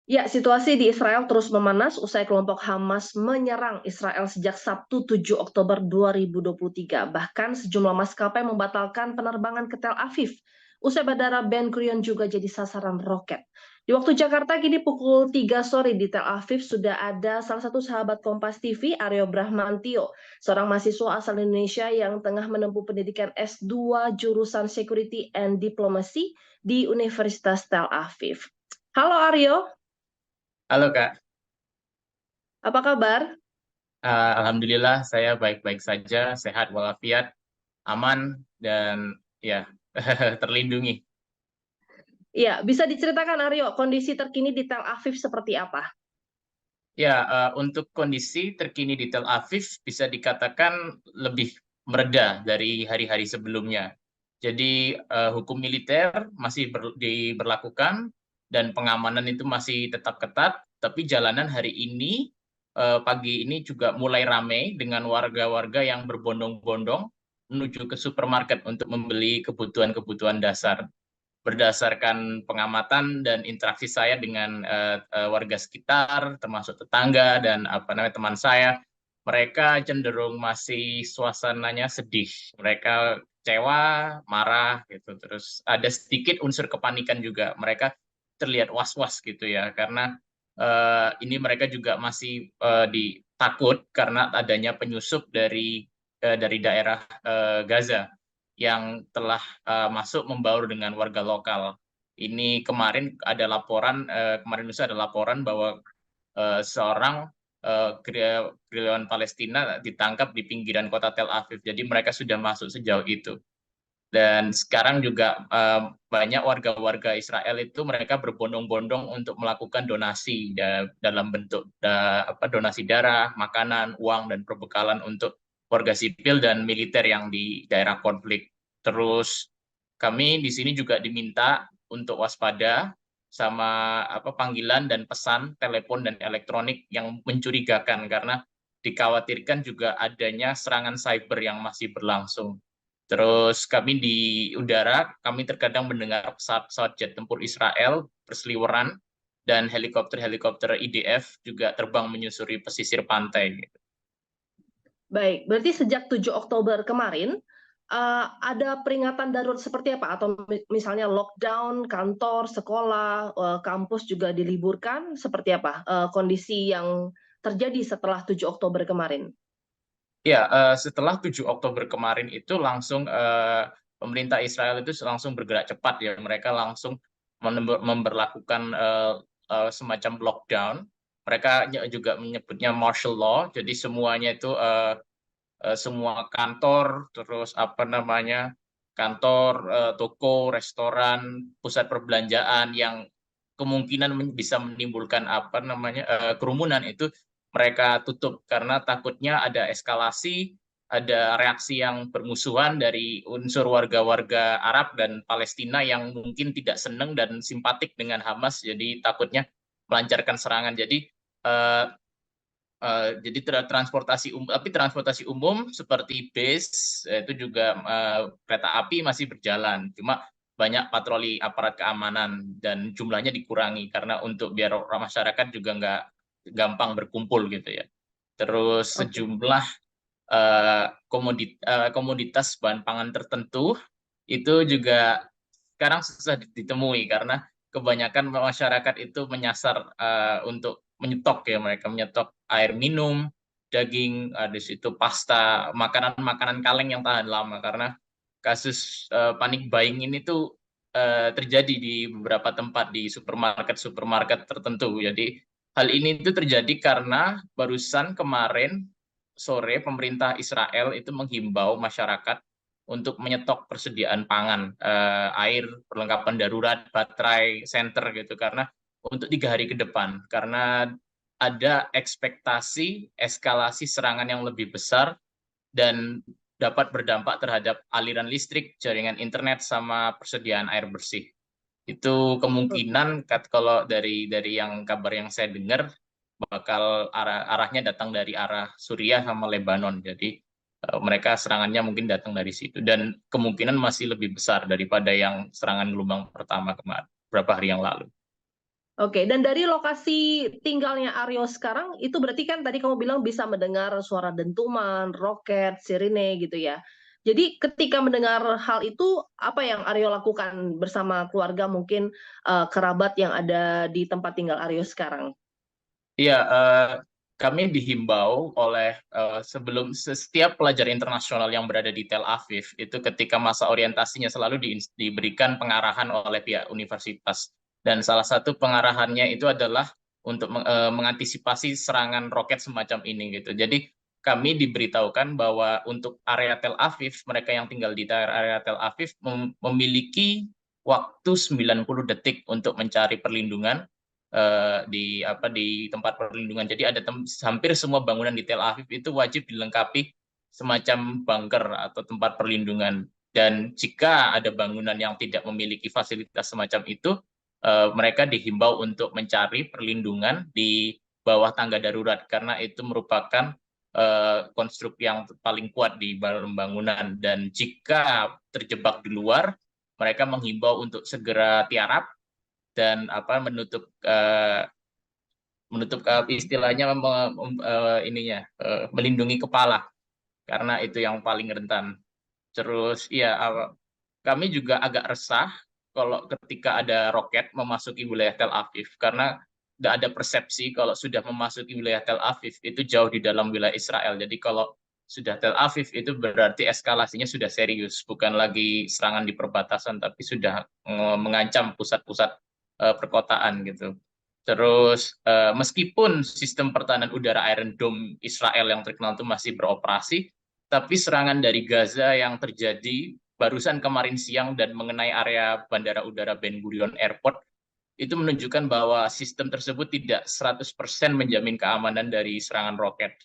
Ya, situasi di Israel terus memanas usai kelompok Hamas menyerang Israel sejak Sabtu 7 Oktober 2023. Bahkan sejumlah maskapai membatalkan penerbangan ke Tel Aviv. Usai Bandara Ben Gurion juga jadi sasaran roket. Di waktu Jakarta kini pukul 3 sore di Tel Aviv sudah ada salah satu sahabat Kompas TV, Aryo Brahmantio, seorang mahasiswa asal Indonesia yang tengah menempuh pendidikan S2 jurusan Security and Diplomacy di Universitas Tel Aviv. Halo Aryo. Halo Kak. Apa kabar? Alhamdulillah saya baik-baik saja, sehat walafiat, aman, dan ya terlindungi. Ya, bisa diceritakan Aryo, kondisi terkini di Tel Aviv seperti apa? Ya, untuk kondisi terkini di Tel Aviv bisa dikatakan lebih mereda dari hari-hari sebelumnya. Jadi hukum militer masih diberlakukan dan pengamanan itu masih tetap ketat, tapi jalanan hari ini pagi ini juga mulai ramai dengan warga-warga yang berbondong-bondong menuju ke supermarket untuk membeli kebutuhan-kebutuhan dasar. Berdasarkan pengamatan dan interaksi saya dengan warga sekitar, termasuk tetangga dan apa namanya teman saya, mereka cenderung masih suasananya sedih. Mereka kecewa, marah gitu. Terus ada sedikit unsur kepanikan juga. Mereka terlihat was-was gitu ya, karena ini mereka juga masih ditakut karena adanya penyusup dari daerah Gaza yang telah masuk membaur dengan warga lokal. Ini kemarin ada laporan, kemarin lusa ada laporan bahwa seorang gerilyawan Palestina ditangkap di pinggiran kota Tel Aviv. Jadi mereka sudah masuk sejauh itu. Dan sekarang juga banyak warga-warga Israel itu mereka berbondong-bondong untuk melakukan donasi dalam bentuk donasi darah, makanan, uang, dan perbekalan untuk warga sipil dan militer yang di daerah konflik. Terus kami di sini juga diminta untuk waspada sama panggilan dan pesan telepon dan elektronik yang mencurigakan karena dikhawatirkan juga adanya serangan cyber yang masih berlangsung. Terus kami di udara, kami terkadang mendengar pesawat-pesawat jet tempur Israel berseliweran dan helikopter-helikopter IDF juga terbang menyusuri pesisir pantai. Baik, berarti sejak 7 Oktober kemarin, ada peringatan darurat seperti apa? Atau misalnya lockdown, kantor, sekolah, kampus juga diliburkan, seperti apa kondisi yang terjadi setelah 7 Oktober kemarin? Ya, setelah 7 Oktober kemarin itu langsung pemerintah Israel itu langsung bergerak cepat ya. Mereka langsung memberlakukan semacam lockdown. Mereka juga menyebutnya martial law. Jadi semuanya itu semua kantor, terus kantor, toko, restoran, pusat perbelanjaan yang kemungkinan bisa menimbulkan kerumunan itu mereka tutup karena takutnya ada eskalasi, ada reaksi yang bermusuhan dari unsur warga-warga Arab dan Palestina yang mungkin tidak senang dan simpatik dengan Hamas, jadi takutnya melancarkan serangan. Jadi transportasi umum seperti bis itu juga kereta api masih berjalan. Cuma banyak patroli aparat keamanan dan jumlahnya dikurangi karena untuk biar masyarakat juga nggak gampang berkumpul gitu ya. Terus Oke. sejumlah komoditas bahan pangan tertentu itu juga sekarang susah ditemui karena kebanyakan masyarakat itu menyasar untuk menyetok ya, mereka menyetok air minum, daging, di situ pasta, makanan-makanan kaleng yang tahan lama karena kasus panic buying ini tuh terjadi di beberapa tempat di supermarket-supermarket tertentu. Jadi hal ini itu terjadi karena barusan kemarin sore pemerintah Israel itu menghimbau masyarakat untuk menyetok persediaan pangan, air, perlengkapan darurat, baterai, senter gitu karena untuk 3 hari ke depan karena ada ekspektasi eskalasi serangan yang lebih besar dan dapat berdampak terhadap aliran listrik, jaringan internet, sama persediaan air bersih. Itu kemungkinan kalau dari yang kabar yang saya dengar bakal arahnya datang dari arah Suriah sama Lebanon. Jadi mereka serangannya mungkin datang dari situ dan kemungkinan masih lebih besar daripada yang serangan gelombang pertama kemarin beberapa hari yang lalu. Oke, dan dari lokasi tinggalnya Aryo sekarang, itu berarti kan tadi kamu bilang bisa mendengar suara dentuman, roket, sirine gitu ya. Jadi ketika mendengar hal itu, apa yang Aryo lakukan bersama keluarga mungkin kerabat yang ada di tempat tinggal Aryo sekarang? Iya, kami dihimbau oleh sebelum setiap pelajar internasional yang berada di Tel Aviv itu ketika masa orientasinya selalu diberikan pengarahan oleh pihak universitas. Dan salah satu pengarahannya itu adalah untuk mengantisipasi serangan roket semacam ini gitu. Jadi kami diberitahukan bahwa untuk area Tel Aviv, mereka yang tinggal di area Tel Aviv memiliki waktu 90 detik untuk mencari perlindungan di tempat perlindungan. Jadi ada hampir semua bangunan di Tel Aviv itu wajib dilengkapi semacam bunker atau tempat perlindungan. Dan jika ada bangunan yang tidak memiliki fasilitas semacam itu, mereka dihimbau untuk mencari perlindungan di bawah tangga darurat karena itu merupakan konstruk yang paling kuat di dalam bangunan. Dan jika terjebak di luar, mereka menghimbau untuk segera tiarap dan menutup istilahnya melindungi kepala karena itu yang paling rentan. Terus ya kami juga agak resah kalau ketika ada roket memasuki wilayah Tel Aviv karena tidak ada persepsi kalau sudah memasuki wilayah Tel Aviv itu jauh di dalam wilayah Israel. Jadi kalau sudah Tel Aviv itu berarti eskalasinya sudah serius, bukan lagi serangan di perbatasan tapi sudah mengancam pusat-pusat perkotaan gitu. Terus meskipun sistem pertahanan udara Iron Dome Israel yang terkenal itu masih beroperasi, tapi serangan dari Gaza yang terjadi barusan kemarin siang dan mengenai area Bandara Udara Ben Gurion Airport itu menunjukkan bahwa sistem tersebut tidak 100% menjamin keamanan dari serangan roket.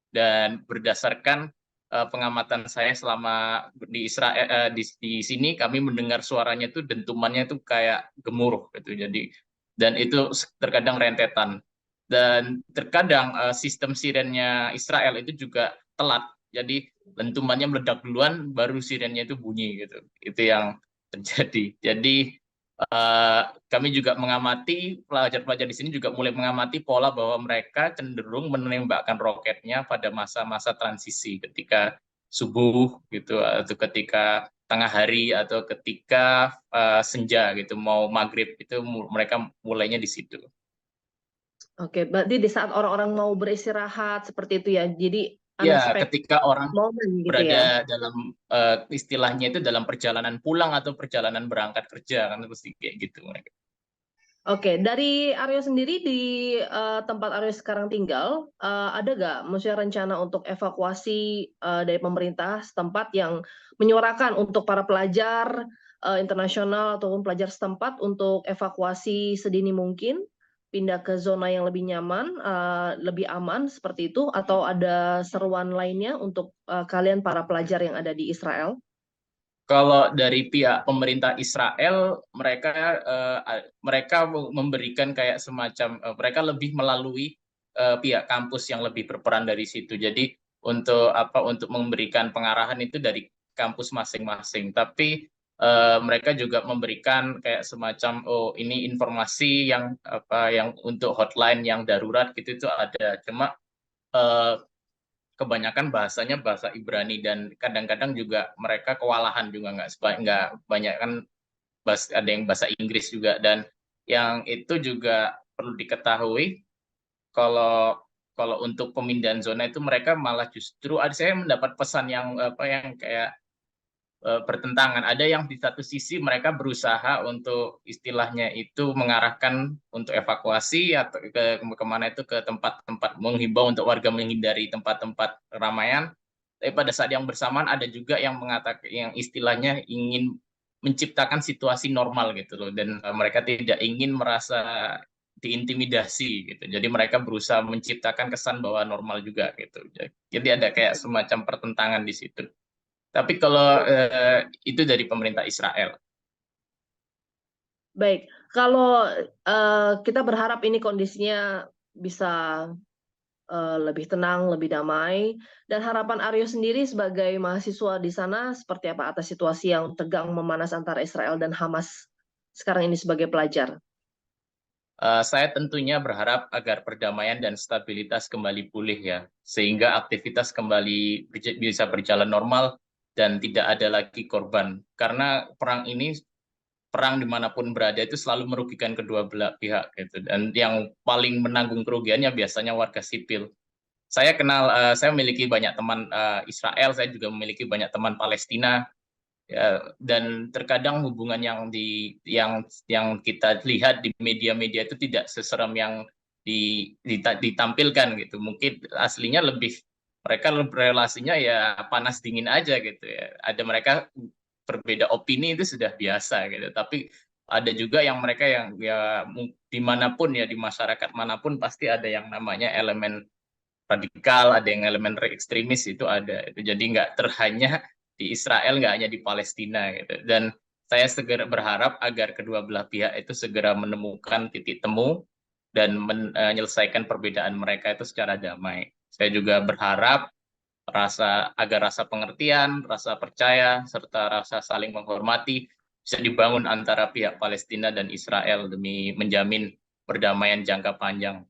Dan berdasarkan pengamatan saya selama di Israel di sini kami mendengar suaranya itu dentumannya itu kayak gemuruh gitu. Jadi dan itu terkadang rentetan. Dan terkadang sistem sirennya Israel itu juga telat. Jadi dentumannya meledak duluan baru sirennya itu bunyi gitu. Itu yang terjadi. Jadi kami juga mengamati pelajar-pelajar di sini juga mulai mengamati pola bahwa mereka cenderung menembakkan roketnya pada masa-masa transisi ketika subuh gitu atau ketika tengah hari atau ketika senja gitu mau maghrib itu mereka mulainya di situ. Oke, berarti di saat orang-orang mau beristirahat seperti itu ya. Jadi Ya, unexpected ketika orang moment gitu berada ya. dalam istilahnya itu dalam perjalanan pulang atau perjalanan berangkat kerja kan pasti kayak gitu mereka. Oke, dari Aryo sendiri di tempat Aryo sekarang tinggal, ada nggak maksudnya rencana untuk evakuasi dari pemerintah setempat yang menyuarakan untuk para pelajar internasional ataupun pelajar setempat untuk evakuasi sedini mungkin, pindah ke zona yang lebih nyaman, lebih aman seperti itu, atau ada seruan lainnya untuk kalian para pelajar yang ada di Israel? Kalau dari pihak pemerintah Israel, mereka memberikan kayak semacam mereka lebih melalui pihak kampus yang lebih berperan dari situ. Jadi untuk memberikan pengarahan itu dari kampus masing-masing. Tapi mereka juga memberikan kayak semacam ini informasi yang untuk hotline yang darurat gitu itu ada. Cuma eh, kebanyakan bahasanya bahasa Ibrani dan kadang-kadang juga mereka kewalahan juga nggak banyak kan ada yang bahasa Inggris juga dan yang itu juga perlu diketahui kalau kalau untuk pemindahan zona itu mereka malah justru ada saya mendapat pesan yang kayak bertentangan. Ada yang di satu sisi mereka berusaha untuk istilahnya itu mengarahkan untuk evakuasi atau kemana itu ke tempat-tempat menghimbau untuk warga menghindari tempat-tempat keramaian. Tapi pada saat yang bersamaan ada juga yang mengatakan yang istilahnya ingin menciptakan situasi normal gitu loh dan mereka tidak ingin merasa diintimidasi gitu. Jadi mereka berusaha menciptakan kesan bahwa normal juga gitu. Jadi ada kayak semacam pertentangan di situ. Tapi kalau itu dari pemerintah Israel. Baik, kalau kita berharap ini kondisinya bisa lebih tenang, lebih damai. Dan harapan Aryo sendiri sebagai mahasiswa di sana seperti apa atas situasi yang tegang memanas antara Israel dan Hamas sekarang ini sebagai pelajar? Saya tentunya berharap agar perdamaian dan stabilitas kembali pulih ya, sehingga aktivitas kembali bisa berjalan normal dan tidak ada lagi korban. Karena perang dimanapun berada itu selalu merugikan kedua belah pihak gitu, dan yang paling menanggung kerugiannya biasanya warga sipil. Saya memiliki banyak teman Israel, saya juga memiliki banyak teman Palestina. Ya, dan terkadang hubungan yang kita lihat di media-media itu tidak seseram yang ditampilkan gitu. Mungkin aslinya mereka relasinya ya panas dingin aja gitu ya. Ada mereka berbeda opini itu sudah biasa gitu. Tapi ada juga yang mereka yang ya dimanapun ya di masyarakat manapun pasti ada yang namanya elemen radikal, ada yang elemen ekstremis itu ada. Jadi nggak terhanya di Israel, nggak hanya di Palestina gitu. Dan saya segera berharap agar kedua belah pihak itu segera menemukan titik temu dan menyelesaikan perbedaan mereka itu secara damai. Saya juga berharap agar rasa pengertian, rasa percaya, serta rasa saling menghormati bisa dibangun antara pihak Palestina dan Israel demi menjamin perdamaian jangka panjang.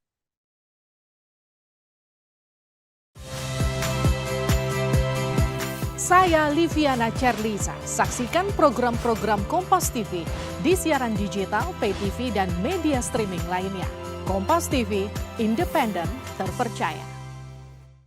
Saya Liviana Cerlisa. Saksikan program-program Kompas TV di siaran digital, pay TV, dan media streaming lainnya. Kompas TV, independen, terpercaya.